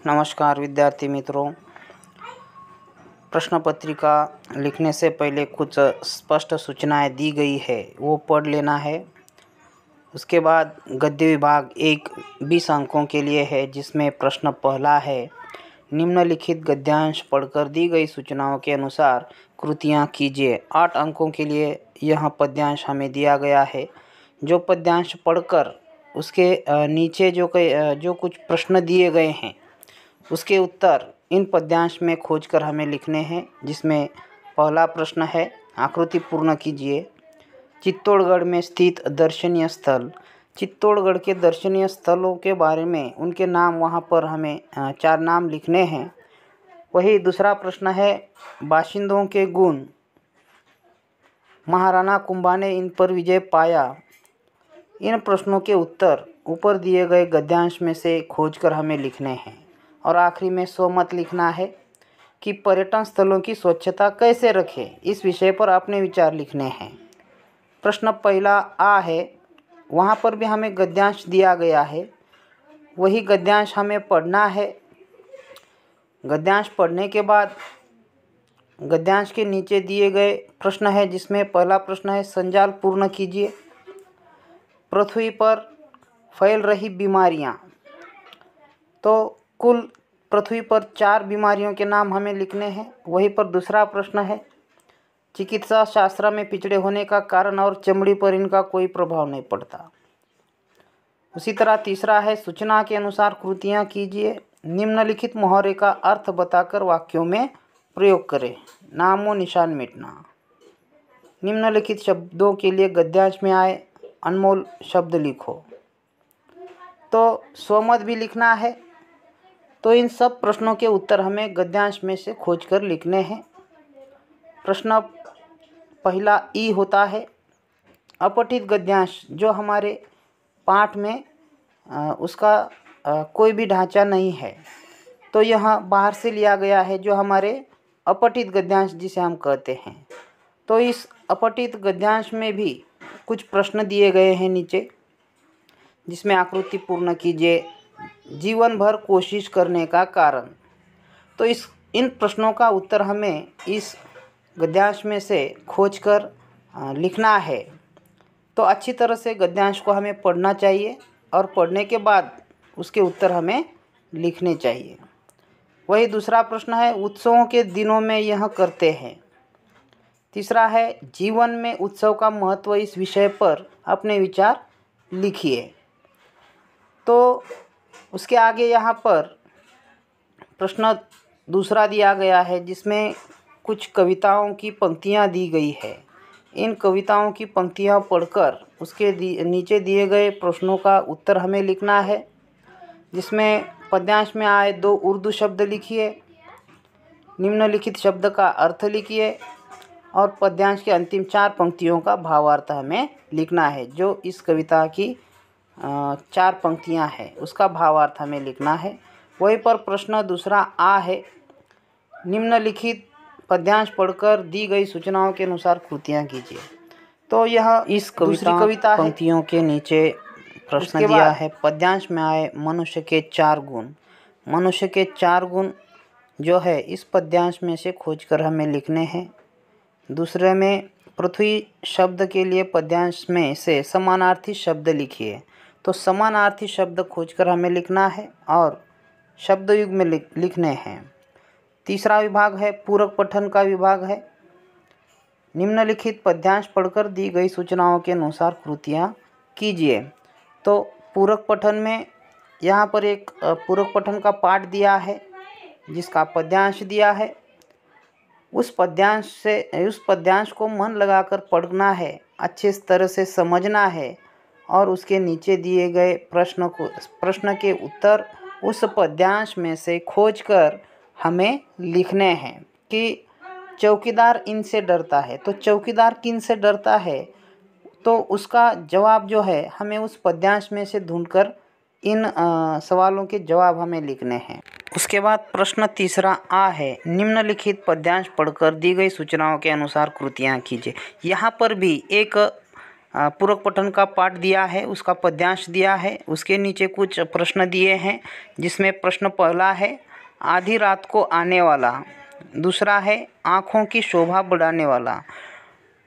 नमस्कार विद्यार्थी मित्रों। प्रश्न पत्रिका लिखने से पहले कुछ स्पष्ट सूचनाएं दी गई है, वो पढ़ लेना है। उसके बाद गद्य विभाग 20 अंकों के लिए है, जिसमें प्रश्न पहला है, निम्नलिखित गद्यांश पढ़कर दी गई सूचनाओं के अनुसार कृतियाँ कीजिए। 8 अंकों के लिए यह पद्यांश हमें दिया गया है। जो पद्यांश पढ़कर उसके नीचे जो कुछ प्रश्न दिए गए हैं उसके उत्तर इन पद्यांश में खोजकर हमें लिखने हैं। जिसमें पहला प्रश्न है, आकृति पूर्ण कीजिए। चित्तौड़गढ़ में स्थित दर्शनीय स्थल। चित्तौड़गढ़ के दर्शनीय स्थलों के बारे में उनके नाम वहाँ पर हमें 4 नाम लिखने हैं। वही दूसरा प्रश्न है, बाशिंदों के गुण। महाराणा कुंभा ने इन पर विजय पाया। इन प्रश्नों के उत्तर ऊपर दिए गए गद्यांश में से खोजकर हमें लिखने हैं। और आखिरी में स्वमत लिखना है कि पर्यटन स्थलों की स्वच्छता कैसे रखें, इस विषय पर अपने विचार लिखने हैं। प्रश्न पहला आ है, वहाँ पर भी हमें गद्यांश दिया गया है, वही गद्यांश हमें पढ़ना है। गद्यांश पढ़ने के बाद गद्यांश के नीचे दिए गए प्रश्न है, जिसमें पहला प्रश्न है, संजाल पूर्ण कीजिए। पृथ्वी पर फैल रही बीमारियाँ। तो कुल पृथ्वी पर 4 बीमारियों के नाम हमें लिखने हैं। वहीं पर दूसरा प्रश्न है, चिकित्सा शास्त्र में पिछड़े होने का कारण और चमड़ी पर इनका कोई प्रभाव नहीं पड़ता। उसी तरह तीसरा है, सूचना के अनुसार कृतियाँ कीजिए। निम्नलिखित मुहावरे का अर्थ बताकर वाक्यों में प्रयोग करें। नामो निशान मिटना। निम्नलिखित शब्दों के लिए गद्यांश में आए अनमोल शब्द लिखो। तो स्वमत भी लिखना है। तो इन सब प्रश्नों के उत्तर हमें गद्यांश में से खोजकर लिखने हैं। प्रश्न पहला ई होता है, अपठित गद्यांश। जो हमारे पाठ में उसका कोई भी ढांचा नहीं है, तो यह बाहर से लिया गया है, जो हमारे अपठित गद्यांश जिसे हम कहते हैं। तो इस अपठित गद्यांश में भी कुछ प्रश्न दिए गए हैं नीचे, जिसमें आकृति पूर्ण कीजिए। जीवन भर कोशिश करने का कारण। तो इन प्रश्नों का उत्तर हमें इस गद्यांश में से खोजकर लिखना है। तो अच्छी तरह से गद्यांश को हमें पढ़ना चाहिए और पढ़ने के बाद उसके उत्तर हमें लिखने चाहिए। वही दूसरा प्रश्न है, उत्सवों के दिनों में यह करते हैं। तीसरा है, जीवन में उत्सव का महत्व, इस विषय पर अपने विचार लिखिए। तो उसके आगे यहाँ पर प्रश्न दूसरा दिया गया है, जिसमें कुछ कविताओं की पंक्तियाँ दी गई है। इन कविताओं की पंक्तियाँ पढ़कर उसके नीचे दिए गए प्रश्नों का उत्तर हमें लिखना है। जिसमें पद्यांश में आए 2 उर्दू शब्द लिखिए, निम्नलिखित शब्द का अर्थ लिखिए और पद्यांश के अंतिम 4 पंक्तियों का भावार्थ हमें लिखना है। जो इस कविता की 4 पंक्तियां हैं, उसका भावार्थ हमें लिखना है। वहीं पर प्रश्न दूसरा आ है, निम्नलिखित पद्यांश पढ़कर दी गई सूचनाओं के अनुसार कृतियाँ कीजिए। तो यह इस कविता पंक्तियों के नीचे प्रश्न दिया है, पद्यांश में आए मनुष्य के 4 गुण। मनुष्य के 4 गुण जो है इस पद्यांश में से खोजकर हमें लिखने हैं। दूसरे में, पृथ्वी शब्द के लिए पद्यांश में से समानार्थी शब्द लिखिए। तो समानार्थी शब्द खोजकर हमें लिखना है और शब्द युग में लिखने हैं। तीसरा विभाग है, पूरक पठन का विभाग है। निम्नलिखित पद्यांश पढ़कर दी गई सूचनाओं के अनुसार कृतियाँ कीजिए। तो पूरक पठन में यहाँ पर एक पूरक पठन का पाठ दिया है, जिसका पद्यांश दिया है। उस पद्यांश को मन लगाकर पढ़ना है, अच्छे तरह से समझना है और उसके नीचे दिए गए प्रश्न के उत्तर उस पद्यांश में से खोजकर हमें लिखने हैं। कि चौकीदार इनसे डरता है, तो चौकीदार किन से डरता है, तो उसका जवाब जो है हमें उस पद्यांश में से ढूंढकर इन सवालों के जवाब हमें लिखने हैं। उसके बाद प्रश्न तीसरा आ है, निम्नलिखित पद्यांश पढ़कर दी गई सूचनाओं के अनुसार कृतियाँ कीजिए। यहाँ पर भी एक पूरक पठन का पाठ दिया है, उसका पद्यांश दिया है। उसके नीचे कुछ प्रश्न दिए हैं, जिसमें प्रश्न पहला है आधी रात को आने वाला, दूसरा है आँखों की शोभा बढ़ाने वाला।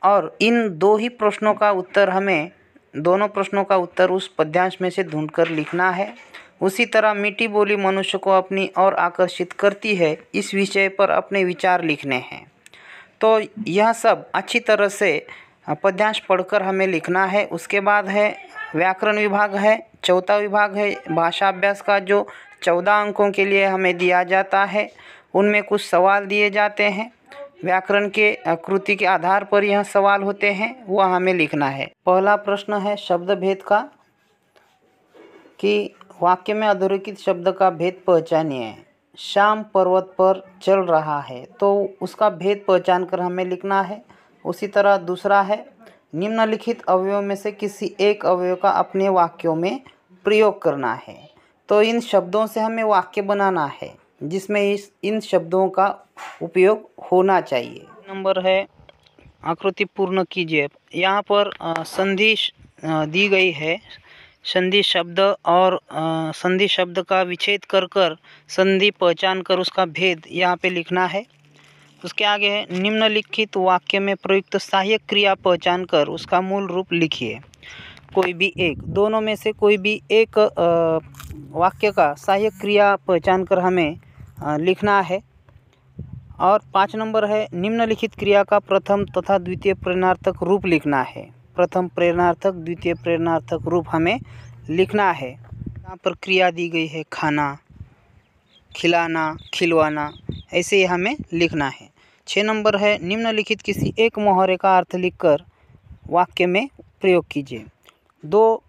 और इन दो ही प्रश्नों का उत्तर हमें दोनों प्रश्नों का उत्तर उस पद्यांश में से ढूंढकर लिखना है। उसी तरह मीठी बोली मनुष्य को अपनी ओर आकर्षित करती है, इस विषय पर अपने विचार लिखने हैं। तो यह सब अच्छी तरह से पद्यांश पढ़कर हमें लिखना है। उसके बाद है व्याकरण विभाग है, चौथा विभाग है भाषा अभ्यास का, जो 14 अंकों के लिए हमें दिया जाता है। उनमें कुछ सवाल दिए जाते हैं, व्याकरण के कृति के आधार पर यह सवाल होते हैं, वह हमें लिखना है। पहला प्रश्न है शब्द भेद का, कि वाक्य में अधोरेखित शब्द का भेद पहचानिए। शाम पर्वत पर चल रहा है, तो उसका भेद पहचान कर हमें लिखना है। उसी तरह दूसरा है निम्नलिखित अवयवों में से किसी एक अवयव का अपने वाक्यों में प्रयोग करना है। तो इन शब्दों से हमें वाक्य बनाना है, जिसमें इन शब्दों का उपयोग होना चाहिए। नंबर है आकृति पूर्ण कीजिए। यहाँ पर संधि दी गई है, संधि शब्द और संधि शब्द का विच्छेद कर कर संधि पहचान कर उसका भेद यहाँ पे लिखना है। उसके आगे है निम्नलिखित वाक्य में प्रयुक्त सहायक क्रिया पहचान कर उसका मूल रूप लिखिए। कोई भी एक, दोनों में से कोई भी एक वाक्य का सहायक क्रिया पहचान कर हमें लिखना है। और 5 नंबर है निम्नलिखित क्रिया का प्रथम तथा द्वितीय प्रेरणार्थक रूप लिखना है। प्रथम प्रेरणार्थक, द्वितीय प्रेरणार्थक रूप हमें लिखना है। यहाँ पर क्रिया दी गई है खाना, खिलाना, खिलवाना, ऐसे ही हमें लिखना है। 6 नंबर है निम्नलिखित किसी एक मुहावरे का अर्थ लिखकर वाक्य में प्रयोग कीजिए। 2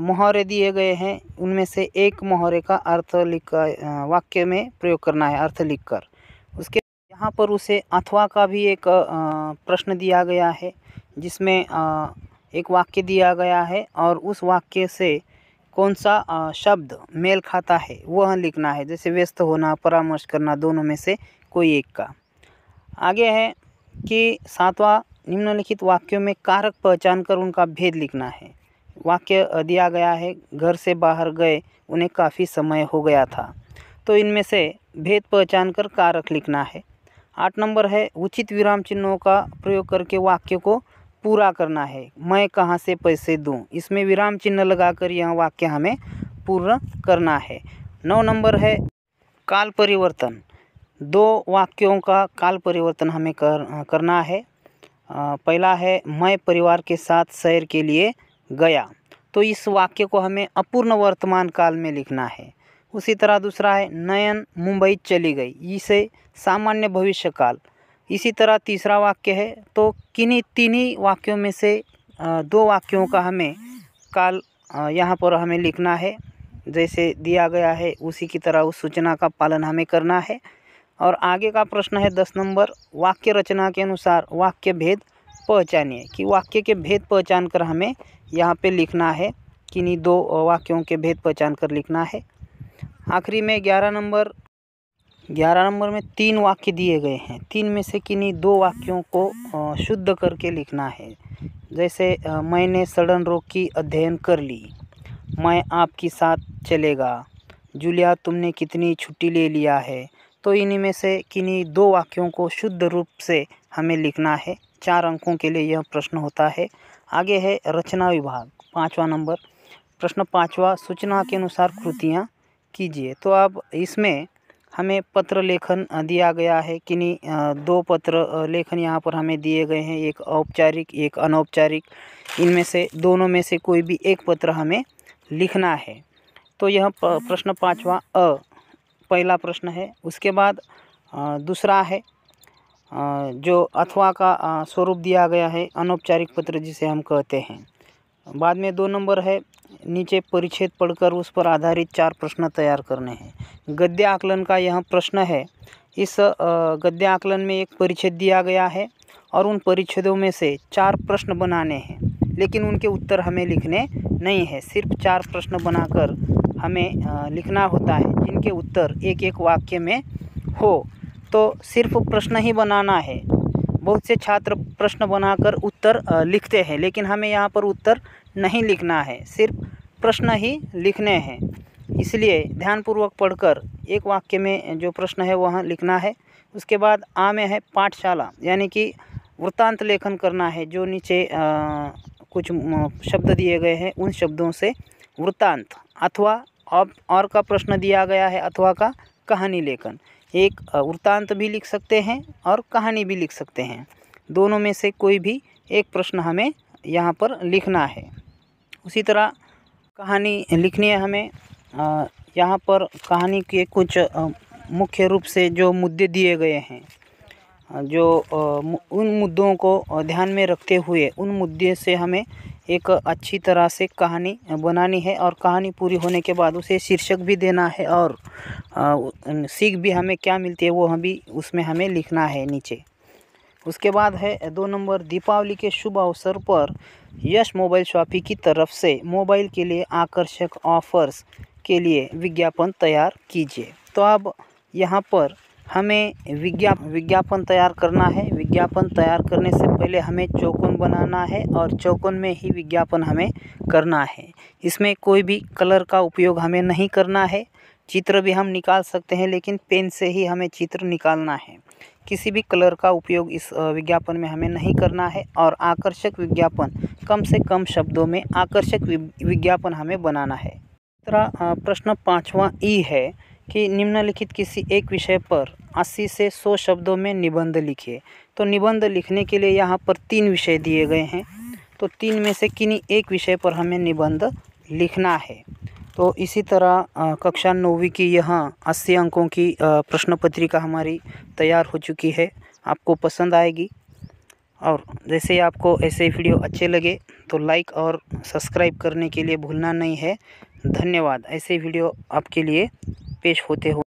मुहावरे दिए गए हैं, उनमें से एक मुहावरे का अर्थ लिखकर वाक्य में प्रयोग करना है, अर्थ लिखकर। उसके यहाँ पर उसे अथवा का भी एक प्रश्न दिया गया है, जिसमें एक वाक्य दिया गया है और उस वाक्य से कौन सा शब्द मेल खाता है वह लिखना है। जैसे व्यस्त होना, परामर्श करना, दोनों में से कोई एक का। आगे है कि 7वां निम्नलिखित वाक्यों में कारक पहचान कर उनका भेद लिखना है। वाक्य दिया गया है घर से बाहर गए उन्हें काफ़ी समय हो गया था, तो इनमें से भेद पहचान कर कारक लिखना है। 8 नंबर है उचित विराम चिन्हों का प्रयोग करके वाक्य को पूरा करना है। मैं कहाँ से पैसे दूं, इसमें विराम चिन्ह लगाकर यह वाक्य हमें पूर्ण करना है। 9 नंबर है काल परिवर्तन। 2 वाक्यों का काल परिवर्तन हमें करना है। पहला है मैं परिवार के साथ सैर के लिए गया, तो इस वाक्य को हमें अपूर्ण वर्तमान काल में लिखना है। उसी तरह दूसरा है नयन मुंबई चली गई, इसे सामान्य भविष्य काल। इसी तरह तीसरा वाक्य है, तो किन्हीं तीनों वाक्यों में से 2 वाक्यों का हमें काल यहाँ पर हमें लिखना है। जैसे दिया गया है उसी की तरह उस सूचना का पालन हमें करना है। और आगे का प्रश्न है 10 नंबर वाक्य रचना के अनुसार वाक्य भेद पहचानिए, कि वाक्य के भेद पहचान कर हमें यहाँ पे लिखना है। किन्हीं 2 वाक्यों के भेद पहचान कर लिखना है। आखिरी में 11 नंबर में 3 वाक्य दिए गए हैं, 3 में से किन्हीं 2 वाक्यों को शुद्ध करके लिखना है। जैसे मैंने सड़न रोग की अध्ययन कर ली, मैं आपके साथ चलेगा, जूलिया तुमने कितनी छुट्टी ले लिया है। तो इन्हीं में से किन्हीं 2 वाक्यों को शुद्ध रूप से हमें लिखना है। 4 अंकों के लिए यह प्रश्न होता है। आगे है रचना विभाग, 5वां नंबर। प्रश्न 5वां सूचना के अनुसार कृतियाँ कीजिए। तो अब इसमें हमें पत्र लेखन दिया गया है। किन्हीं 2 पत्र लेखन यहाँ पर हमें दिए गए हैं, एक औपचारिक एक अनौपचारिक। इनमें से दोनों में से कोई भी एक पत्र हमें लिखना है। तो यह प्रश्न 5वां पहला प्रश्न है। उसके बाद दूसरा है जो अथवा का स्वरूप दिया गया है, अनौपचारिक पत्र जिसे हम कहते हैं। बाद में 2 नंबर है नीचे परिच्छेद पढ़कर उस पर आधारित 4 प्रश्न तैयार करने हैं। गद्य आकलन का यह प्रश्न है। इस गद्य आकलन में एक परिच्छेद दिया गया है और उन परिच्छेदों में से 4 प्रश्न बनाने हैं, लेकिन उनके उत्तर हमें लिखने नहीं है। सिर्फ 4 प्रश्न बनाकर हमें लिखना होता है, जिनके उत्तर एक एक वाक्य में हो। तो सिर्फ प्रश्न ही बनाना है, बहुत से छात्र प्रश्न बनाकर उत्तर लिखते हैं, लेकिन हमें यहाँ पर उत्तर नहीं लिखना है, सिर्फ प्रश्न ही लिखने हैं। इसलिए ध्यानपूर्वक पढ़कर एक वाक्य में जो प्रश्न है वह लिखना है। उसके बाद आ में है पाठशाला, यानी कि वृत्तांत लेखन करना है। जो नीचे कुछ शब्द दिए गए हैं उन शब्दों से वृत्तांत अथवा अब और का प्रश्न दिया गया है अथवा का कहानी लेखन। एक वृत्तांत भी लिख सकते हैं और कहानी भी लिख सकते हैं, दोनों में से कोई भी एक प्रश्न हमें यहाँ पर लिखना है। उसी तरह कहानी लिखनी है हमें। यहाँ पर कहानी के कुछ मुख्य रूप से जो मुद्दे दिए गए हैं, जो उन मुद्दों को ध्यान में रखते हुए उन मुद्दे से हमें एक अच्छी तरह से कहानी बनानी है, और कहानी पूरी होने के बाद उसे शीर्षक भी देना है, और सीख भी हमें क्या मिलती है वो भी उसमें हमें लिखना है नीचे। उसके बाद है 2 नंबर, दीपावली के शुभ अवसर पर यश मोबाइल शॉपी की तरफ से मोबाइल के लिए आकर्षक ऑफर्स के लिए विज्ञापन तैयार कीजिए। तो अब यहाँ पर हमें विज्ञापन तैयार करना है। विज्ञापन तैयार करने से पहले हमें चौकोन बनाना है, और चौकोन में ही विज्ञापन हमें करना है। इसमें कोई भी कलर का उपयोग हमें नहीं करना है। चित्र भी हम निकाल सकते हैं, लेकिन पेन से ही हमें चित्र निकालना है। किसी भी कलर का उपयोग इस विज्ञापन में हमें नहीं करना है, और आकर्षक विज्ञापन, कम से कम शब्दों में आकर्षक विज्ञापन हमें बनाना है। दूसरा प्रश्न 5वां ई है कि निम्नलिखित किसी एक विषय पर 80 से 100 शब्दों में निबंध लिखिए। तो निबंध लिखने के लिए यहाँ पर 3 विषय दिए गए हैं, तो 3 में से किन्हीं एक विषय पर हमें निबंध लिखना है। तो इसी तरह कक्षा 9वीं की यहाँ 80 अंकों की प्रश्न पत्रिका हमारी तैयार हो चुकी है, आपको पसंद आएगी। और जैसे आपको ऐसे वीडियो अच्छे लगे तो लाइक और सब्सक्राइब करने के लिए भूलना नहीं है। धन्यवाद। ऐसे वीडियो आपके लिए पेश होते हो।